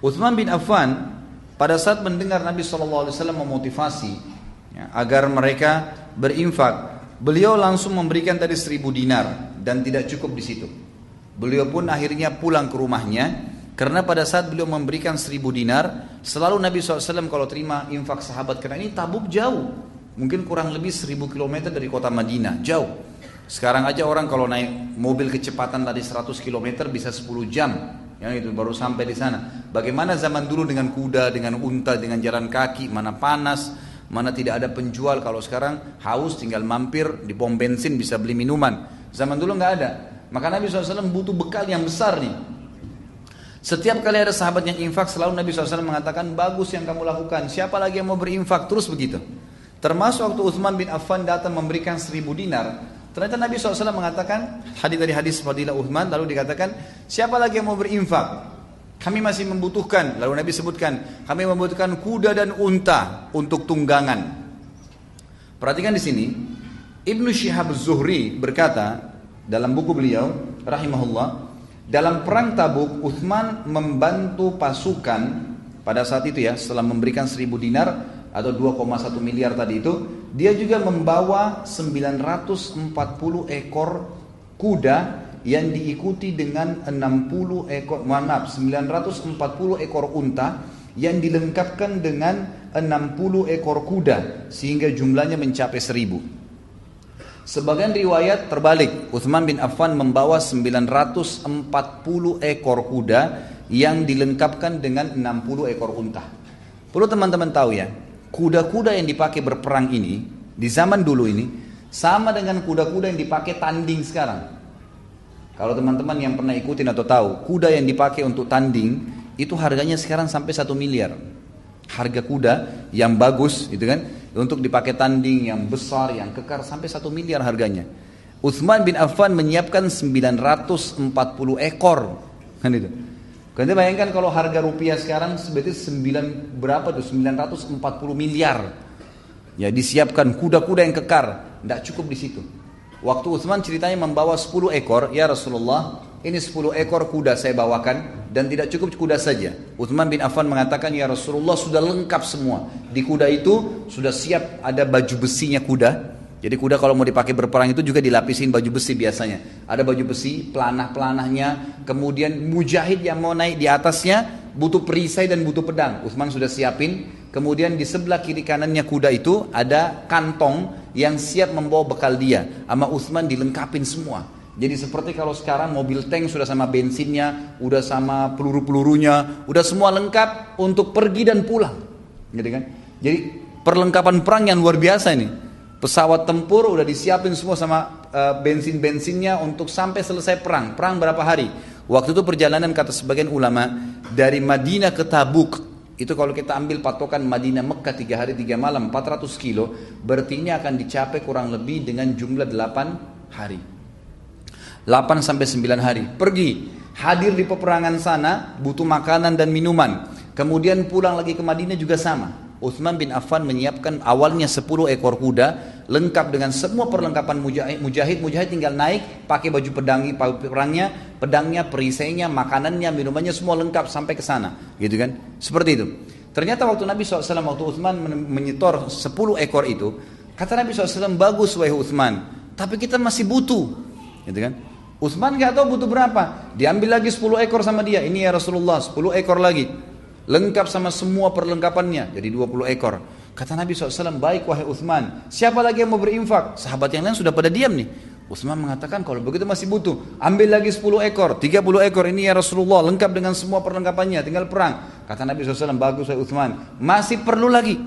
Utsman bin Affan pada saat mendengar Nabi SAW memotivasi ya, agar mereka berinfak, beliau langsung memberikan tadi 1.000 dinar dan tidak cukup di situ. Beliau pun akhirnya pulang ke rumahnya karena pada saat beliau memberikan 1.000 dinar, selalu Nabi SAW kalau terima infak sahabat, karena ini Tabuk jauh, mungkin kurang lebih 1.000 km dari kota Madinah, jauh. Sekarang aja orang kalau naik mobil kecepatan tadi 100 km bisa 10 jam. Ya itu baru sampai di sana. Bagaimana zaman dulu dengan kuda, dengan unta, dengan jalan kaki, mana panas, mana tidak ada penjual. Kalau sekarang haus tinggal mampir di pom bensin bisa beli minuman. Zaman dulu nggak ada. Maka Nabi SAW butuh bekal yang besar nih. Setiap kali ada sahabat yang infak, selalu Nabi SAW mengatakan, bagus yang kamu lakukan. Siapa lagi yang mau berinfak? Terus begitu. Termasuk waktu Utsman bin Affan datang memberikan 1.000 dinar. Ternyata Nabi SAW mengatakan, dari hadis Fadilah Uthman, lalu dikatakan, siapa lagi yang mau berinfak? Kami masih membutuhkan. Lalu Nabi sebutkan, kami membutuhkan kuda dan unta untuk tunggangan. Perhatikan di sini, Ibnu Syihab Az-Zuhri berkata dalam buku beliau, rahimahullah, dalam perang Tabuk, Uthman membantu pasukan pada saat itu ya, setelah memberikan 1.000 dinar atau 2,1 miliar tadi itu, dia juga membawa 940 ekor kuda yang diikuti dengan 940 ekor unta yang dilengkapkan dengan 60 ekor kuda sehingga jumlahnya mencapai 1.000. Sebagian riwayat terbalik, Utsman bin Affan membawa 940 ekor kuda yang dilengkapkan dengan 60 ekor unta. Perlu teman-teman tahu ya, kuda-kuda yang dipakai berperang ini di zaman dulu ini sama dengan kuda-kuda yang dipakai tanding sekarang. Kalau teman-teman yang pernah ikutin atau tahu, kuda yang dipakai untuk tanding itu harganya sekarang sampai 1 miliar. Harga kuda yang bagus itu kan, untuk dipakai tanding yang besar, yang kekar, sampai 1 miliar harganya. Utsman bin Affan menyiapkan 940 ekor, kan itu. Kalian bayangkan kalau harga rupiah sekarang sebetulnya 940 miliar. Ya, disiapkan kuda-kuda yang kekar, tidak cukup di situ. Waktu Utsman ceritanya membawa 10 ekor, ya Rasulullah, ini 10 ekor kuda saya bawakan dan tidak cukup kuda saja. Utsman bin Affan mengatakan, ya Rasulullah, sudah lengkap semua. Di kuda itu sudah siap ada baju besinya kuda. Jadi kuda kalau mau dipakai berperang itu juga dilapisin baju besi biasanya. Ada baju besi, pelanah-pelanahnya, kemudian mujahid yang mau naik di atasnya butuh perisai dan butuh pedang. Utsman sudah siapin. Kemudian di sebelah kiri kanannya kuda itu ada kantong yang siap membawa bekal dia. Sama Utsman dilengkapin semua. Jadi seperti kalau sekarang mobil tank sudah sama bensinnya, udah sama peluru-pelurunya, udah semua lengkap untuk pergi dan pulang. Gitu kan? Jadi perlengkapan perang yang luar biasa ini. Pesawat tempur udah disiapin semua sama bensin-bensinnya untuk sampai selesai perang. Perang berapa hari? Waktu itu perjalanan kata sebagian ulama dari Madinah ke Tabuk. Itu kalau kita ambil patokan Madinah Mekah 3 hari 3 malam 400 kilo. Berarti ini akan dicapai kurang lebih dengan jumlah 8 hari. 8 sampai 9 hari. Pergi. Hadir di peperangan sana. Butuh makanan dan minuman. Kemudian pulang lagi ke Madinah juga sama. Utsman bin Affan menyiapkan awalnya 10 ekor kuda lengkap dengan semua perlengkapan mujahid tinggal naik pakai baju pedangnya, perisainya, makanannya, minumannya semua lengkap sampai ke sana, gitu kan? Seperti itu. Ternyata waktu Nabi SAW, waktu Utsman menyetor 10 ekor itu, kata Nabi SAW, bagus wahai Utsman, tapi kita masih butuh, gitu kan? Utsman nggak tahu butuh berapa, diambil lagi 10 ekor sama dia, ini ya Rasulullah 10 ekor lagi. Lengkap sama semua perlengkapannya, jadi 20 ekor. Kata Nabi SAW, baik wahai Utsman, siapa lagi yang mau berinfak? Sahabat yang lain sudah pada diam nih. Utsman mengatakan, kalau begitu masih butuh, ambil lagi 10 ekor, 30 ekor, ini ya Rasulullah, lengkap dengan semua perlengkapannya, tinggal perang. Kata Nabi SAW, bagus wahai Utsman, masih perlu lagi,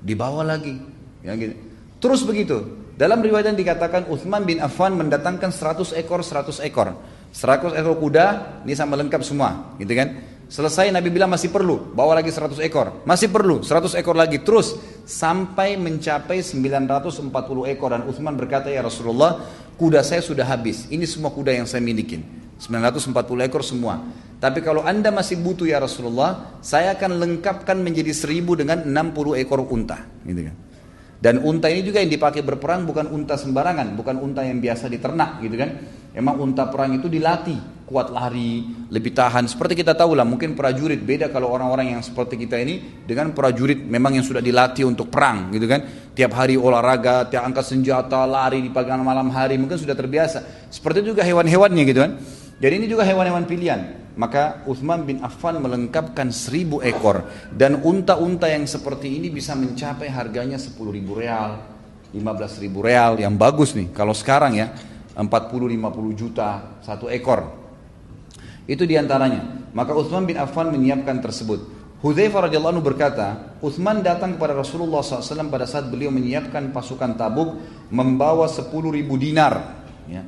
dibawa lagi, ya gitu. Terus begitu. Dalam riwayat yang dikatakan Utsman bin Affan mendatangkan 100 ekor kuda, ini sama lengkap semua, gitu kan? Selesai Nabi bilang masih perlu, bawa lagi 100 ekor, masih perlu 100 ekor lagi, terus sampai mencapai 940 ekor. Dan Utsman berkata, ya Rasulullah, kuda saya sudah habis, ini semua kuda yang saya milikin, 940 ekor semua. Tapi kalau anda masih butuh ya Rasulullah, saya akan lengkapkan menjadi 1000 dengan 60 ekor unta, gitu kan? Dan unta ini juga yang dipakai berperang bukan unta sembarangan, bukan unta yang biasa diternak, gitu kan? Emang unta perang itu dilatih. kuat lari, lebih tahan. Seperti kita tahu lah, mungkin prajurit beda kalau orang-orang yang seperti kita ini dengan prajurit memang yang sudah dilatih untuk perang gitu kan. Tiap hari olahraga, tiap angkat senjata, lari di pagi malam hari, mungkin sudah terbiasa. Seperti juga hewan-hewannya gitu kan. Jadi ini juga hewan-hewan pilihan. Maka Uthman bin Affan melengkapkan 1000 ekor. Dan unta-unta yang seperti ini bisa mencapai harganya 10.000 real, 15.000 real, yang bagus nih. Kalau sekarang ya 40-50 juta satu ekor. Itu diantaranya. Maka Uthman bin Affan menyiapkan tersebut. Hudzaifah radhiyallahu anhu berkata, Uthman datang kepada Rasulullah SAW pada saat beliau menyiapkan pasukan Tabuk, membawa 10.000 dinar. Ya.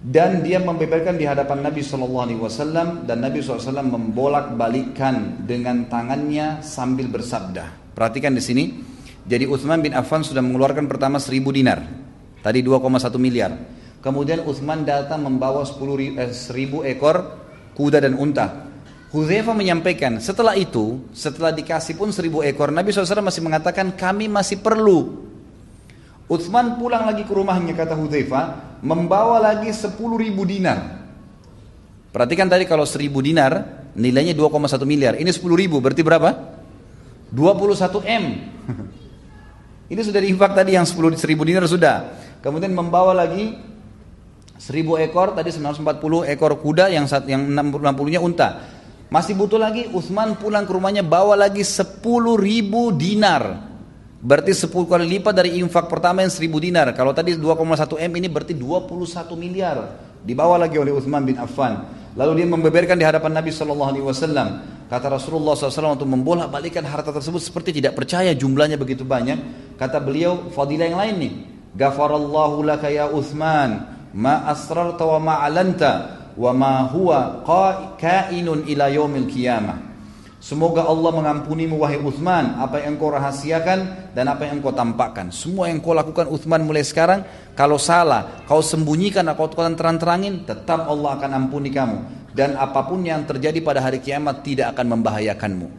Dan dia membeberkan di hadapan Nabi SAW, dan Nabi SAW membolak-balikkan dengan tangannya sambil bersabda. Perhatikan di sini. Jadi Uthman bin Affan sudah mengeluarkan pertama 1.000 dinar. Tadi 2,1 miliar. Kemudian Uthman datang membawa 1.000 ekor kuda dan unta. Hudzaifah menyampaikan, setelah itu, setelah dikasih pun 1.000 ekor, Nabi SAW masih mengatakan, kami masih perlu. Uthman pulang lagi ke rumahnya, kata Hudzaifah, membawa lagi 10.000 dinar. Perhatikan tadi kalau 1.000 dinar, nilainya 2,1 miliar. Ini 10.000, berarti berapa? 21 M. Ini sudah diinfak tadi yang 1.000 dinar sudah. Kemudian membawa lagi 1.000 ekor, tadi 940 ekor kuda, yang 60-nya unta. Masih butuh lagi, Uthman pulang ke rumahnya bawa lagi 10.000 dinar. Berarti 10 kali lipat dari infak pertama yang 1.000 dinar. Kalau tadi 2,1 M, ini berarti 21 miliar. Dibawa lagi oleh Uthman bin Affan. Lalu dia membeberkan di hadapan Nabi SAW. Kata Rasulullah SAW untuk membolak-balikan harta tersebut seperti tidak percaya jumlahnya begitu banyak. Kata beliau, fadilah yang lain nih. Ghafarallahu laka ya Uthman, ma asrarta wa ma alanta wa ma huwa kainun ila yaumil qiyamah. Semoga Allah mengampunimu wahai Uthman, apa yang engkau rahasiakan dan apa yang engkau tampakkan. Semua yang kau lakukan Uthman mulai sekarang, kalau salah, kau sembunyikan atau kau terang-terangin, tetap Allah akan ampuni kamu. Dan apapun yang terjadi pada hari kiamat tidak akan membahayakanmu.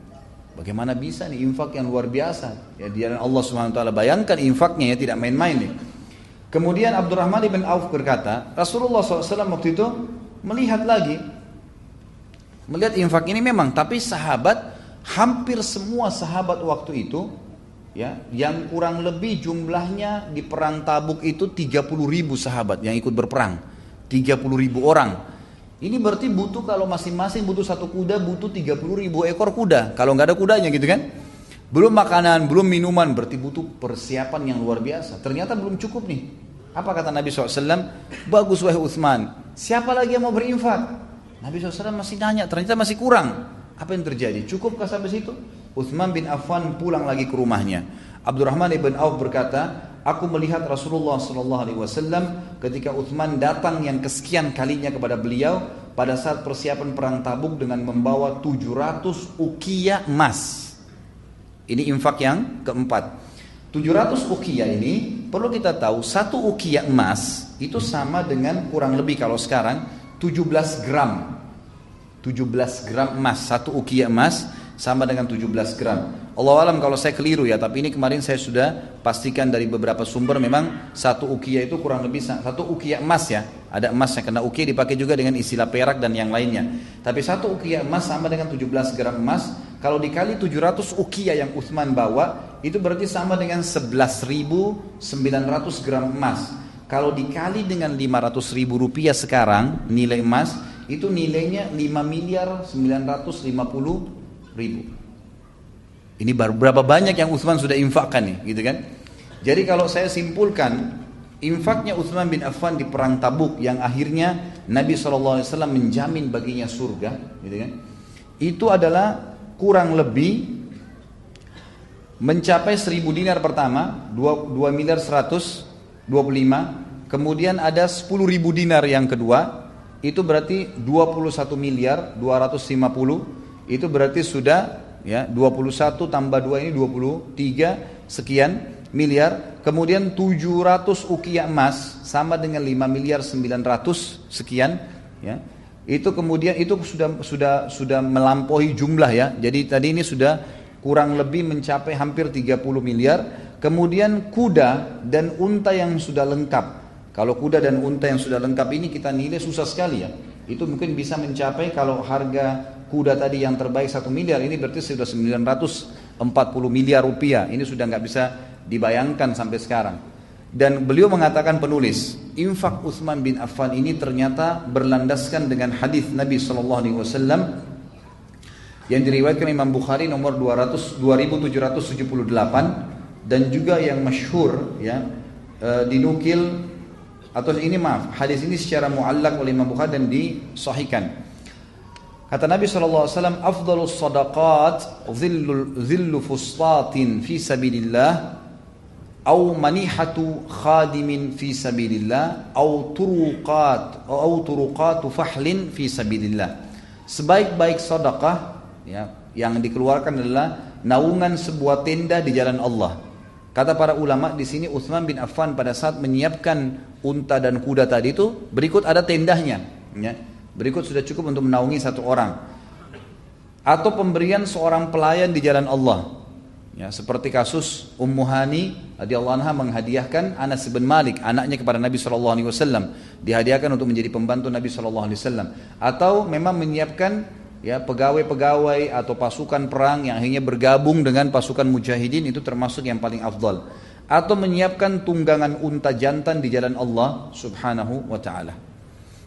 Bagaimana bisa nih infak yang luar biasa? Ya, dia dan Allah Subhanahu wa taala, bayangkan infaknya ya, tidak main-main nih. Kemudian Abdurrahman bin Auf berkata, Rasulullah SAW waktu itu melihat infak ini memang, tapi sahabat, hampir semua sahabat waktu itu, ya, yang kurang lebih jumlahnya di perang Tabuk itu 30.000 sahabat yang ikut berperang, 30.000 orang. Ini berarti butuh, kalau masing-masing butuh satu kuda, butuh 30.000 ekor kuda. Kalau nggak ada kudanya gitu kan, belum makanan, belum minuman, berarti butuh persiapan yang luar biasa. Ternyata belum cukup nih. Apa kata Nabi SAW? Bagus wahai Uthman, siapa lagi yang mau berinfak? Nabi SAW masih nanya, ternyata masih kurang. Apa yang terjadi? Cukupkah sampai situ? Uthman bin Affan pulang lagi ke rumahnya. Abdurrahman bin Auf berkata, aku melihat Rasulullah SAW ketika Uthman datang yang kesekian kalinya kepada beliau pada saat persiapan perang Tabuk dengan membawa 700 uqiyah emas. Ini infak yang keempat. 700 uqiyah ini perlu kita tahu, satu uqiyah emas itu sama dengan kurang lebih kalau sekarang 17 gram. 17 gram emas, satu uqiyah emas sama dengan 17 gram. Allah alam kalau saya keliru ya, tapi ini kemarin saya sudah pastikan dari beberapa sumber, memang satu uqiyah itu kurang lebih satu uqiyah emas ya. Ada emasnya, karena uqiyah dipakai juga dengan istilah perak dan yang lainnya. Tapi satu uqiyah emas sama dengan 17 gram emas. Kalau dikali 700 uqiyah yang Uthman bawa, itu berarti sama dengan 11.900 gram emas. Kalau dikali dengan 500.000 rupiah sekarang, nilai emas, itu nilainya 5.950.000. Ini berapa banyak yang Uthman sudah infakkan nih, gitu kan? Jadi kalau saya simpulkan, infaknya Uthman bin Affan di perang Tabuk yang akhirnya Nabi SAW menjamin baginya surga, gitu kan? Itu adalah kurang lebih mencapai 1.000 dinar pertama, 2 miliar 125, kemudian ada 10.000 dinar yang kedua, itu berarti 21 miliar 250, itu berarti sudah ya 21 tambah 2 ini 23 sekian miliar. Kemudian 700 uqiyah emas sama dengan 5 miliar 900 sekian ya. Itu kemudian itu sudah melampaui jumlah ya. Jadi tadi ini sudah kurang lebih mencapai hampir 30 miliar. Kemudian kuda dan unta yang sudah lengkap. Kalau kuda dan unta yang sudah lengkap ini kita nilai susah sekali ya. Itu mungkin bisa mencapai, kalau harga kuda tadi yang terbaik 1 miliar, ini berarti sudah 940 miliar rupiah. Ini sudah nggak bisa dibayangkan sampai sekarang. Dan beliau mengatakan, penulis, infak Utsman bin Affan ini ternyata berlandaskan dengan hadis Nabi SAW yang diriwayatkan Imam Bukhari nomor 2778, dan juga yang masyhur ya, dinukil atau ini maaf, hadis ini secara muallak oleh Imam Bukhari dan disahihkan. Kata Nabi SAW, afdalus sadaqat zillu fustatin fi sabilillah, au manihatu khadimin fi sabilillah, au turuqatu fahlin fi sabilillah. Sebaik-baik sedekah ya, yang dikeluarkan adalah naungan sebuah tenda di jalan Allah. Kata para ulama di sini, Utsman bin Affan pada saat menyiapkan unta dan kuda tadi itu, berikut ada tendahnya ya. Berikut sudah cukup untuk menaungi satu orang. Atau pemberian seorang pelayan di jalan Allah. Ya, seperti kasus Ummu Hani radhiyallahu anha menghadiahkan Anas bin Malik, anaknya, kepada Nabi SAW. Dihadiahkan untuk menjadi pembantu Nabi SAW. Atau memang menyiapkan ya pegawai-pegawai atau pasukan perang yang akhirnya bergabung dengan pasukan mujahidin, itu termasuk yang paling afdal. Atau menyiapkan tunggangan unta jantan di jalan Allah Subhanahu wa ta'ala.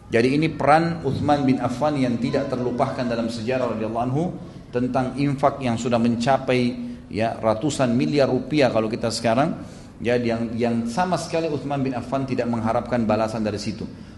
Jadi ini peran Utsman bin Affan yang tidak terlupakan dalam sejarah radhiyallahu anhu, tentang infak yang sudah mencapai ya ratusan miliar rupiah kalau kita sekarang, ya, yang sama sekali Utsman bin Affan tidak mengharapkan balasan dari situ.